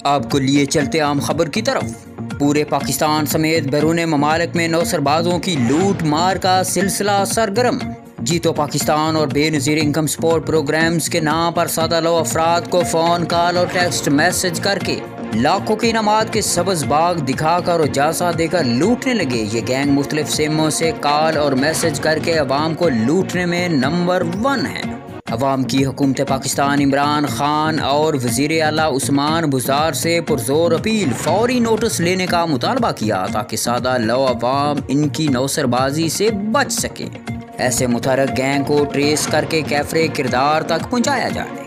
आपको लिए चलते आम खबर की तरफ। पूरे पाकिस्तान समेत बैरून ममालिक में नौसरबाजों की लूट मार का सिलसिला सरगर्म। जीतो पाकिस्तान और बेनज़ीर इनकम सपोर्ट प्रोग्राम्स के नाम पर सादा लो अफराद को फ़ोन कॉल और टेक्स्ट मैसेज करके लाखों की इनामात के सब्ज़ बाग दिखाकर और जासा देकर लूटने लगे। ये गैंग मुख्तलिफ सिमों से कॉल और मैसेज करके अवाम को लूटने में नंबर 1 है। अवाम की हुकूमत पाकिस्तान इमरान खान और वज़ीर आला उस्मान बुज़दार से पुरजोर अपील फौरी नोटिस लेने का मुतालबा किया ताकि सादा लो अवाम इनकी नौसरबाजी से बच सके। ऐसे मुतहर्रिक गैंग को ट्रेस करके कैफरे किरदार तक पहुँचाया जाए।